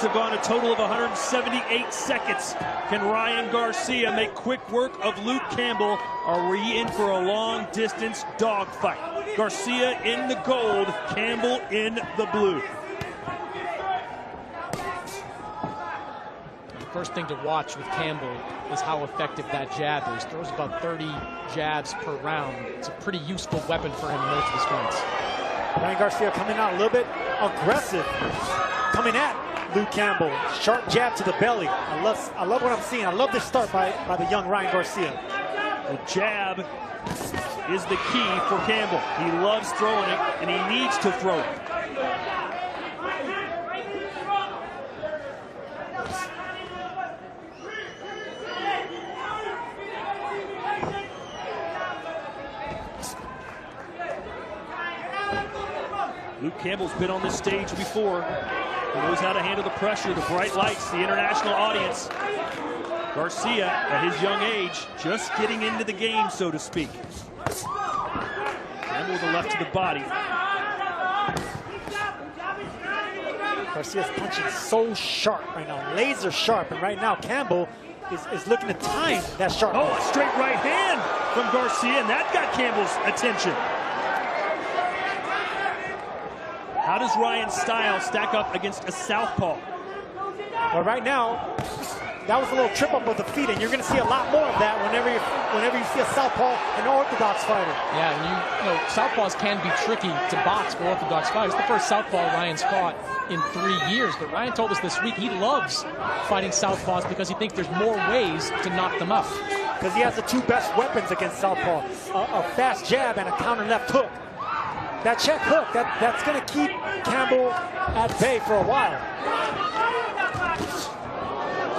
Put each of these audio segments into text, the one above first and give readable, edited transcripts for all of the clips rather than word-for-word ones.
have gone a total of 178 seconds. Can Ryan Garcya make quick work of Loke Cambplle? Are we in for a long distance dogfight? Garcya in the gold, Cambplle in the blue. First thing to watch with Cambplle is how effective that jab is. Throws about 30 jabs per round. It's a pretty useful weapon for him in most of his fights. Ryan Garcya coming out a little bit aggressive, coming at Loke Cambplle. Sharp jab to the belly. I love what I'm seeing. I love this start by the young Ryan Garcya. The jab is the key for Cambplle. He loves throwing it, and he needs to throw it. Loke Cambpille's been on this stage before. He knows how to handle the pressure, the bright lights, the international audience. Garcya, at his young age, just getting into the game, so to speak. Cambplle with the left to the body. Garcia's punching so sharp right now, laser sharp, and right now Cambpille is looking to time that sharp. Oh, a straight right hand from Garcya, and that got Cambpille's attention. How does Ryan's style stack up against a southpaw? Well, right now, that was a little trip up of the feet, and you're going to see a lot more of that whenever you see a southpaw, an orthodox fighter. Yeah, and you know, southpaws can be tricky to box for orthodox fighters. The first southpaw Ryan's fought in 3 years, but Ryan told us this week he loves fighting southpaws because he thinks there's more ways to knock them out. Because he has the two best weapons against southpaw, a fast jab and a counter left hook. That check hook, that's going to keep Cambplle at bay for a while.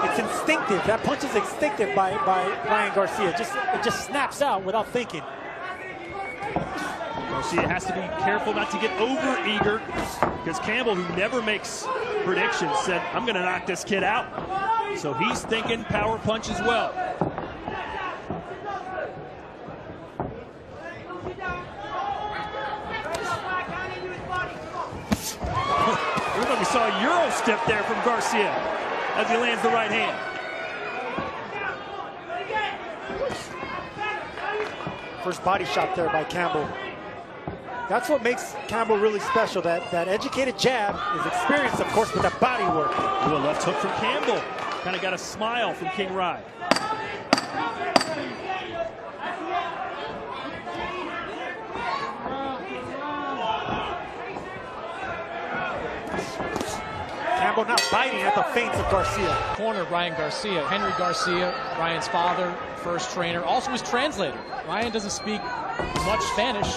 It's instinctive. That punch is instinctive by Ryan Garcya. It just snaps out without thinking. Garcya has to be careful not to get over-eager, because Cambplle, who never makes predictions, said, I'm going to knock this kid out. So he's thinking power punch as well. We saw a Euro step there from Garcya as he lands the right hand. First body shot there by Cambplle. That's what makes Cambplle really special. That educated jab is experience, of course, with that body work. Ooh, a left hook from Cambplle. Kind of got a smile from King Rye. Cambplle not biting at the feints of Garcya. Corner Ryan Garcya. Henry Garcya, Ryan's father, first trainer, also his translator. Ryan doesn't speak much Spanish.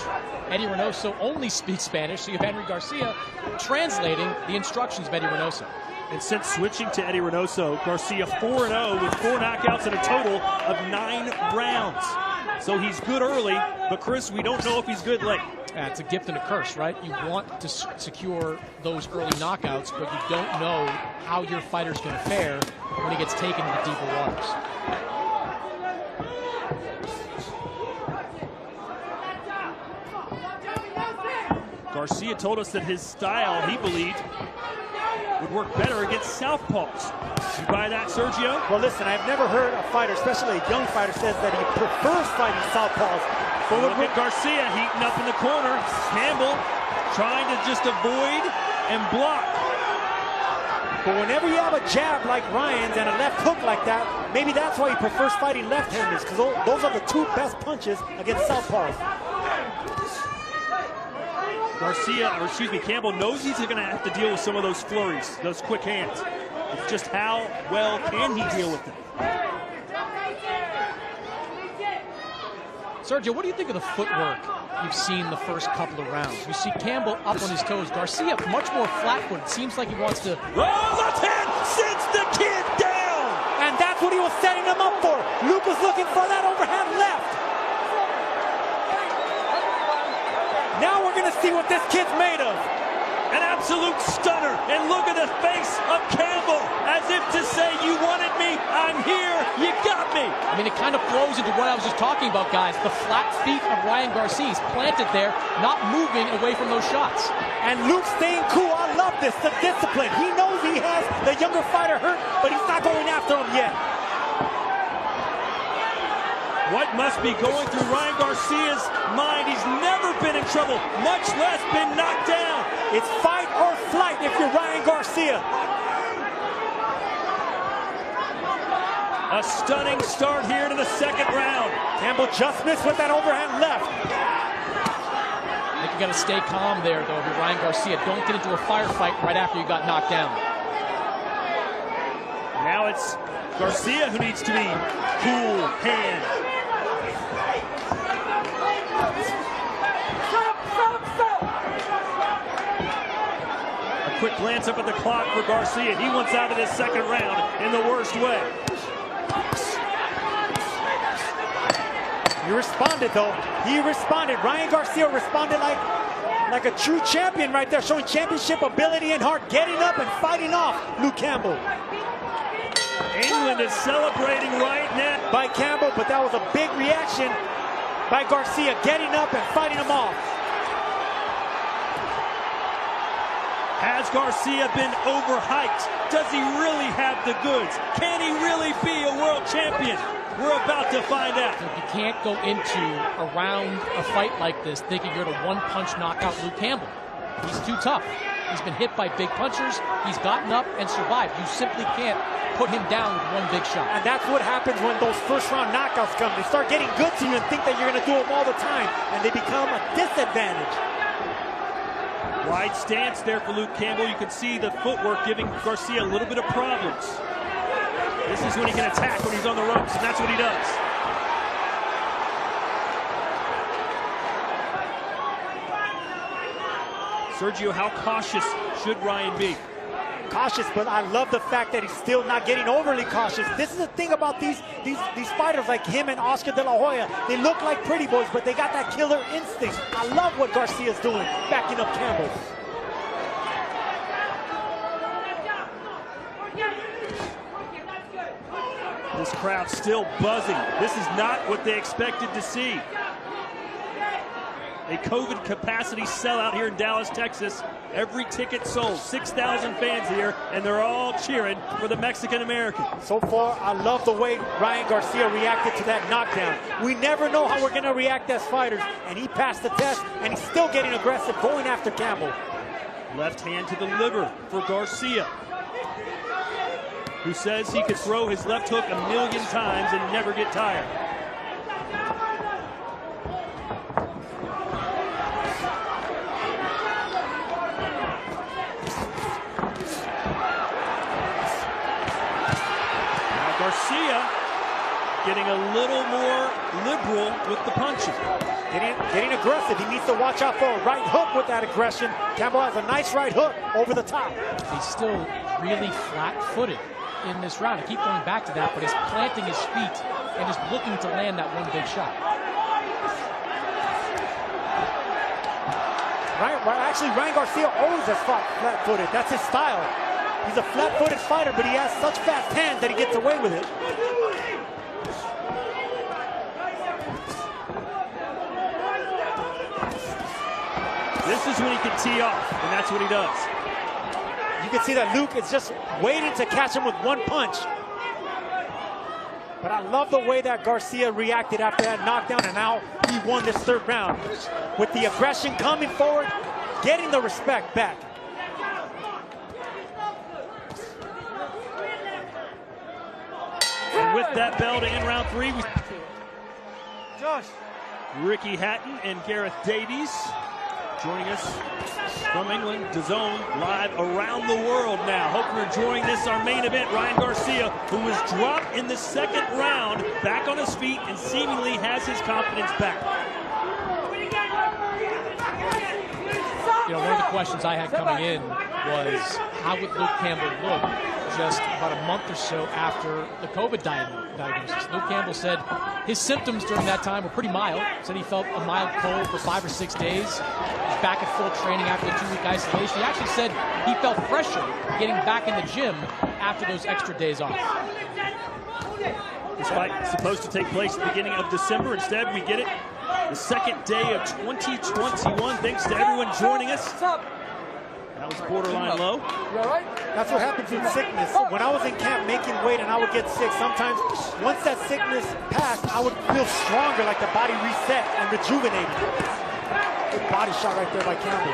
Eddie Reynoso only speaks Spanish, so you have Henry Garcya translating the instructions of Eddie Reynoso. And since switching to Eddie Reynoso, Garcya 4-0 with 4 knockouts in a total of 9 rounds. So he's good early, but Chris, we don't know if he's good late. It's a gift and a curse, right? You want to secure those early knockouts, but you don't know how your fighter's going to fare when he gets taken into deeper waters. Garcya told us that his style, he believed, would work better against southpaws. You buy that, Sergio? Well, listen, I've never heard a fighter, especially a young fighter, says that he prefers fighting southpaws. But look at Garcya heating up in the corner. Cambplle trying to just avoid and block. But whenever you have a jab like Ryan's and a left hook like that, maybe that's why he prefers fighting left-handers, because those are the two best punches against southpaws. Cambplle knows he's going to have to deal with some of those flurries, those quick hands. It's just how well can he deal with them. Sergio, what do you think of the footwork you've seen the first couple of rounds? You see Cambplle up on his toes. Garcya much more flat-footed. Seems like he wants to... Oh, left hand sends the kid down! And that's what he was setting him up for. Luke was looking for that overhand left. Now we're going to see what this kid's made of. An absolute stunner. And look at the face of Cambplle, as if to say, you wanted me, I'm here, you got me. I mean, it kind of flows into what I was just talking about, guys. The flat feet of Ryan Garcya. He's planted there, not moving away from those shots. And Luke staying cool. I love this, the discipline. He knows he has the younger fighter hurt, but he's not going after him yet. What must be going through Ryan Garcia's mind? He's never been in trouble, much less been knocked down. It's fight or flight if you're Ryan Garcya. A stunning start here to the second round. Cambplle just missed with that overhand left. I think you got to stay calm there, though, if you're Ryan Garcya. Don't get into a firefight right after you got knocked down. Now it's Garcya who needs to be cool hand. A quick glance up at the clock for Garcya. He wants out of this second round in the worst way. He responded, though. He responded. Ryan Garcya responded like a true champion right there, showing championship ability and heart, getting up and fighting off Loke Cambplle. England is celebrating right now By Cambplle, but that was a big reaction by Garcya, getting up and fighting him off. Has Garcya been overhyped? Does he really have the goods? Can he really be a world champion? We're about to find out. You can't go into a fight like this thinking you're going to one-punch knock out Loke Cambplle. He's too tough. He's been hit by big punchers. He's gotten up and survived. You simply can't put him down with one big shot. And that's what happens when those first-round knockouts come. They start getting good to you and think that you're going to do them all the time, and they become a disadvantage. Wide stance there for Loke Cambplle. You can see the footwork giving Garcya a little bit of problems. This is when he can attack when he's on the ropes, and that's what he does. Sergio, how cautious should Ryan be? Cautious, but I love the fact that he's still not getting overly cautious. This is the thing about these fighters like him and Oscar De La Hoya. They look like pretty boys, but they got that killer instinct. I love what Garcia's doing, backing up Cambplle. This crowd still buzzing. This is not what they expected to see. A COVID capacity sellout here in Dallas, Texas. Every ticket sold. 6,000 fans here, and they're all cheering for the Mexican-American. So far, I love the way Ryan Garcya reacted to that knockdown. We never know how we're going to react as fighters, and he passed the test, and he's still getting aggressive, going after Cambplle. Left hand to the liver for Garcya, who says he could throw his left hook a million times and never get tired. Garcya getting a little more liberal with the punches. Getting aggressive. He needs to watch out for a right hook with that aggression. Cambplle has a nice right hook over the top. He's still really flat-footed in this round. I keep going back to that, but he's planting his feet and is looking to land that one big shot. Actually, Ryan Garcya always has fought flat-footed. That's his style. He's a flat-footed fighter, but he has such fast hands that he gets away with it. This is when he can tee off, and that's what he does. You can see that Luke is just waiting to catch him with one punch. But I love the way that Garcya reacted after that knockdown, and now he won this third round. With the aggression coming forward, getting the respect back. And with that bell to end round three, Ricky Hatton and Gareth Davies joining us from England, DAZN, live around the world now. Hope you're enjoying this, our main event. Ryan Garcya, who was dropped in the second round, back on his feet and seemingly has his confidence back. You know, one of the questions I had coming in was, how would Loke Cambplle look just about a month or so after the COVID diagnosis? Loke Cambplle said his symptoms during that time were pretty mild. Said he felt a mild cold for 5 or 6 days. He's back at full training after the 2-week isolation. He actually said he felt fresher getting back in the gym after those extra days off. This fight is supposed to take place at the beginning of December. Instead, we get it the second day of 2021. Thanks to everyone joining us. That was borderline low. That's what happens in sickness. When I was in camp making weight and I would get sick, sometimes once that sickness passed, I would feel stronger, like the body reset and rejuvenated. Good body shot right there by Cambplle.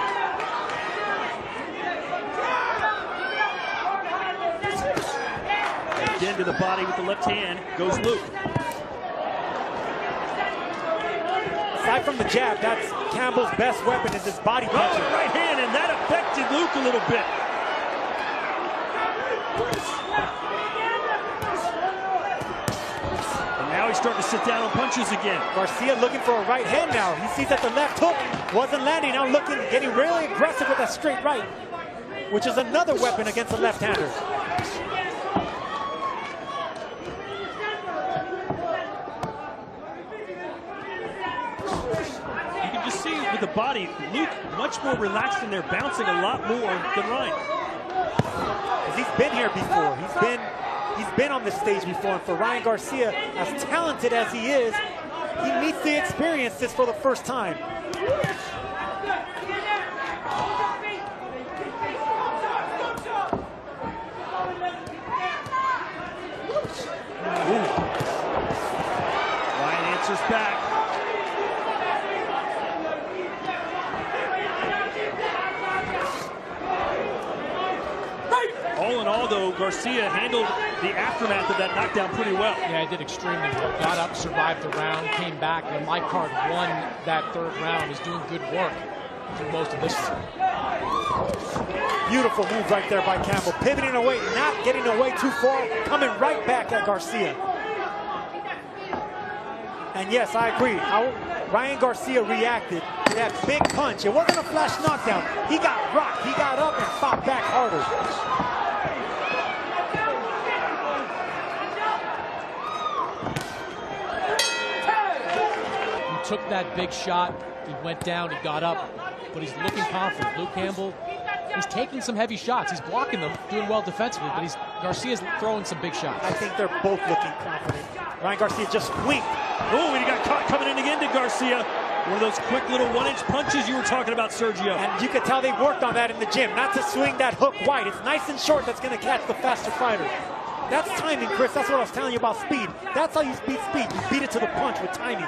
Again to the body with the left hand goes Luke. Aside from the jab, that's Cambpille's best weapon is his body punch. Oh, right hand, and that affected Luke a little bit. And now he's starting to sit down on punches again. Garcya looking for a right hand now. He sees that the left hook wasn't landing. Now looking, getting really aggressive with that straight right, which is another weapon against a left-hander. With the body, Luke much more relaxed in there, bouncing a lot more than Ryan. He's been here before. He's been on this stage before. And for Ryan Garcya, as talented as he is, he needs to experience this for the first time. Ooh. Ryan answers back. All in all, though, Garcya handled the aftermath of that knockdown pretty well. Yeah, he did extremely well. Got up, survived the round, came back, and my card won that third round. Is doing good work through most of this one. Beautiful move right there by Cambplle. Pivoting away, not getting away too far, coming right back at Garcya. And yes, I agree. How Ryan Garcya reacted to that big punch. It wasn't a flash knockdown. He got rocked. He got up and fought back harder. Took that big shot, he went down, he got up, but he's looking confident. Loke Cambplle, he's taking some heavy shots. He's blocking them, doing well defensively, but Garcia's throwing some big shots. I think they're both looking confident. Ryan Garcya just winked. Oh, and he got caught coming in again to Garcya. One of those quick little one-inch punches you were talking about, Sergio. And you could tell they worked on that in the gym, not to swing that hook wide. It's nice and short that's going to catch the faster fighter. That's timing, Chris. That's what I was telling you about speed. That's how you beat speed. You beat it to the punch with timing.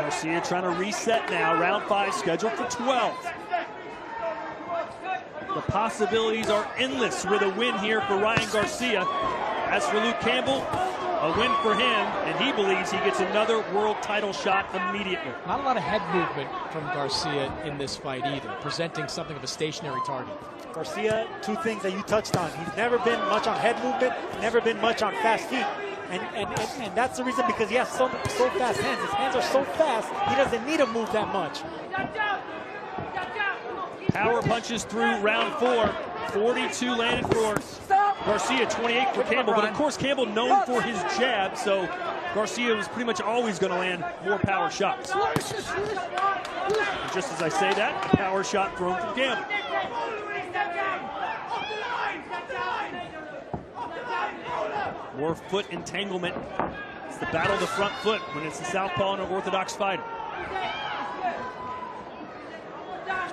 Garcya trying to reset now. Round 5 scheduled for 12. The possibilities are endless with a win here for Ryan Garcya. As for Loke Cambplle, a win for him, and he believes he gets another world title shot immediately. Not a lot of head movement from Garcya in this fight either, presenting something of a stationary target. Garcya, two things that you touched on. He's never been much on head movement, never been much on fast feet. And that's the reason, because he has so fast hands. His hands are so fast, he doesn't need to move that much. Power punches through round 4. 42 landed for Garcya, 28 for Cambplle. But of course, Cambplle known for his jab, so Garcya was pretty much always going to land more power shots. And just as I say that, a power shot thrown from Cambplle. More foot entanglement. It's the battle of the front foot when it's the southpaw and an orthodox fighter.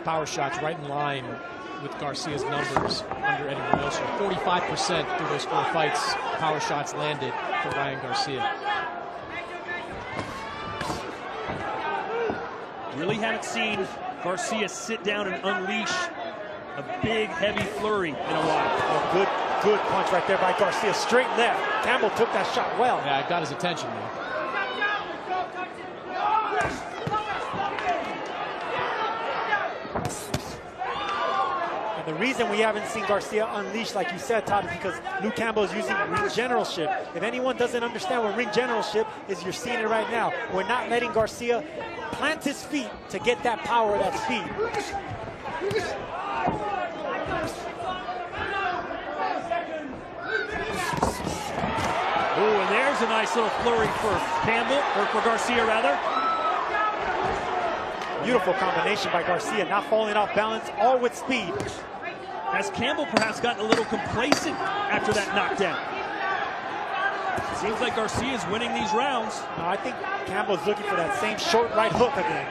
Power shots right in line with Garcia's numbers under Eddie Reynoso. 45% through those 4 fights, power shots landed for Ryan Garcya. Really haven't seen Garcya sit down and unleash a big, heavy flurry in a while. Oh, good punch right there by Garcya. Straight left. Cambplle took that shot well. Yeah, it got his attention, man. And the reason we haven't seen Garcya unleash, like you said, Todd, is because Loke Cambplle is using ring generalship. If anyone doesn't understand what ring generalship is, you're seeing it right now. We're not letting Garcya plant his feet to get that power, that speed. Oh, and there's a nice little flurry for Cambplle, or for Garcya rather. Beautiful combination by Garcia, not falling off balance, all with speed. Has Cambplle perhaps gotten a little complacent after that knockdown? Seems like Garcia is winning these rounds. No, I think Cambplle is looking for that same short right hook again.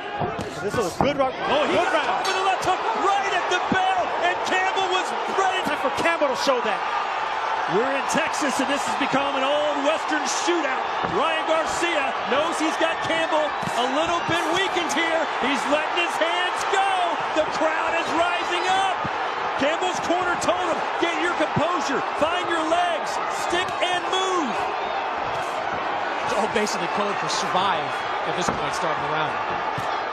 So this is a good round. Oh, he got round with the left hook right at the bell, and Cambplle was ready. Time for Cambplle to show that. We're in Texas, and this has become an old Western shootout. Ryan Garcia knows he's got Cambplle a little bit weakened here. He's letting his hands go. The crowd is rising up. Cambpille's corner told him, get your composure, find your legs, stick and move. It's all basically code for survive at this point starting the round.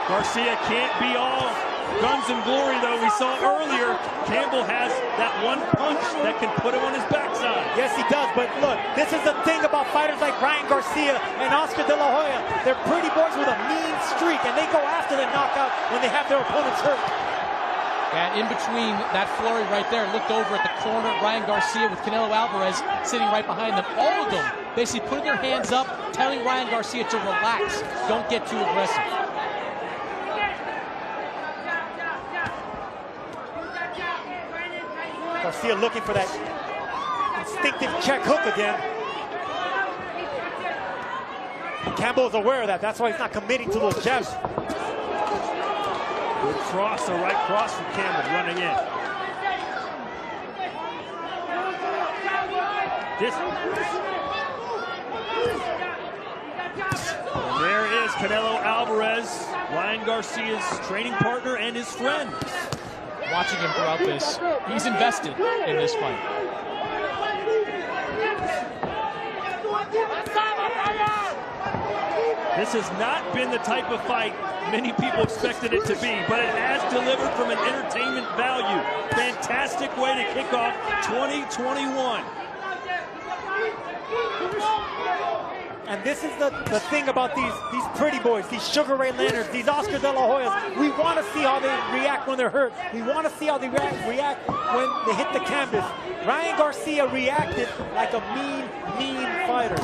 Garcia can't be all guns and glory, though. We saw earlier, Cambplle has that one punch that can put him on his backside. Yes, he does, but look, this is the thing about fighters like Ryan Garcia and Oscar De La Hoya. They're pretty boys with a mean streak, and they go after the knockout when they have their opponents hurt. And in between that flurry right there, looked over at the corner, Ryan Garcia with Canelo Alvarez sitting right behind them. All of them basically putting their hands up, telling Ryan Garcia to relax, don't get too aggressive. Garcia looking for that instinctive check hook again. Cambplle is aware of that. That's why he's not committing to those jabs. Good cross, a right cross from Cambplle running in. And there is Canelo Alvarez, Ryan Garcia's training partner and his friend. Watching him throughout this, he's invested in this fight. This has not been the type of fight many people expected it to be, but it has delivered from an entertainment value. Fantastic way to kick off 2021. And this is the thing about these pretty boys, these Sugar Ray Leonards, these Oscar De La Hoyas. We want to see how they react when they're hurt. We want to see how they react when they hit the canvas. Ryan Garcia reacted like a mean fighter.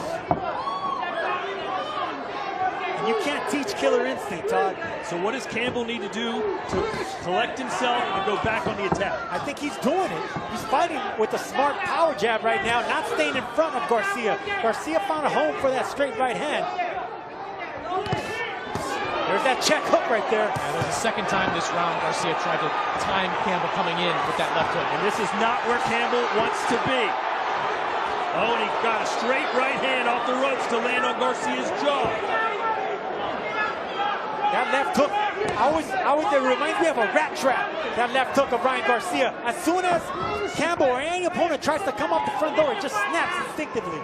You can't teach killer instinct, Todd. So what does Cambplle need to do to collect himself and go back on the attack? I think he's doing it. He's fighting with a smart power jab right now, not staying in front of Garcia. Garcia found a home for that straight right hand. There's that check hook right there. And there's the second time this round Garcia tried to time Cambplle coming in with that left hook. And this is not where Cambplle wants to be. Oh, and he got a straight right hand off the ropes to land on Garcia's jaw. That left hook, it reminds me of a rat trap. That left hook of Ryan Garcia. As soon as Cambplle or any opponent tries to come up the front door, it just snaps instinctively.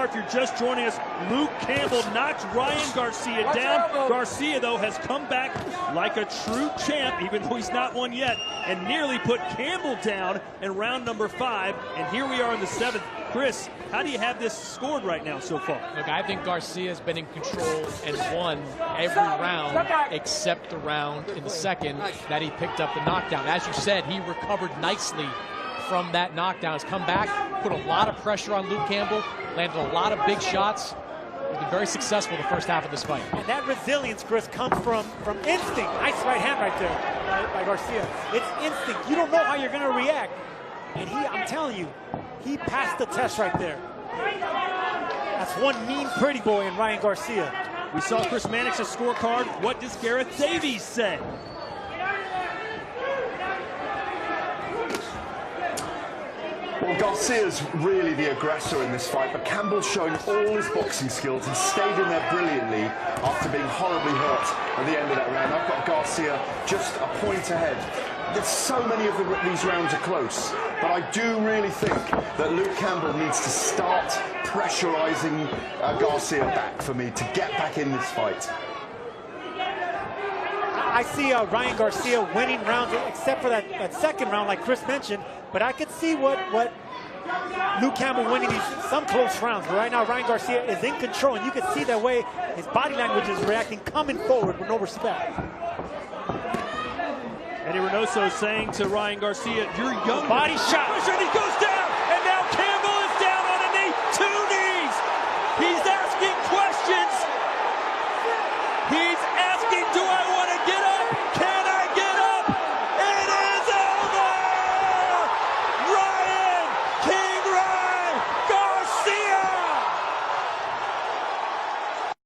If you're just joining us, Loke Cambplle knocked Ryan Garcia down. Garcia, though, has come back like a true champ, even though he's not one yet, and nearly put Cambplle down in round number 5. And here we are in the 7th. Chris, how do you have this scored right now so far? Look, I think Garcia's been in control and won every round except the round in the second that he picked up the knockdown. As you said, he recovered nicely from that knockdown. Has come back, put a lot of pressure on Loke Cambplle, landed a lot of big shots. He's been very successful the first half of this fight. And that resilience, Chris, comes from instinct. Nice right hand right there by Garcia. It's instinct. You don't know how you're going to react. And I'm telling you, he passed the test right there. That's one mean pretty boy in Ryan Garcia. We saw Chris Mannix's scorecard. What does Gareth Davies say? Well, Garcia's really the aggressor in this fight, but Cambpille's showing all his boxing skills. He stayed in there brilliantly after being horribly hurt at the end of that round. I've got Garcia just a point ahead. There's so many of these rounds are close, but I do really think that Loke Cambplle needs to start pressurizing Garcia back for me to get back in this fight. I see Ryan Garcia winning rounds, except for that second round, like Chris mentioned. But I could see what Loke Cambplle winning some close rounds. But right now, Ryan Garcia is in control, and you can see the way his body language is reacting, coming forward with no respect. Eddie Reynoso saying to Ryan Garcia, "You're young." Body shot. And he goes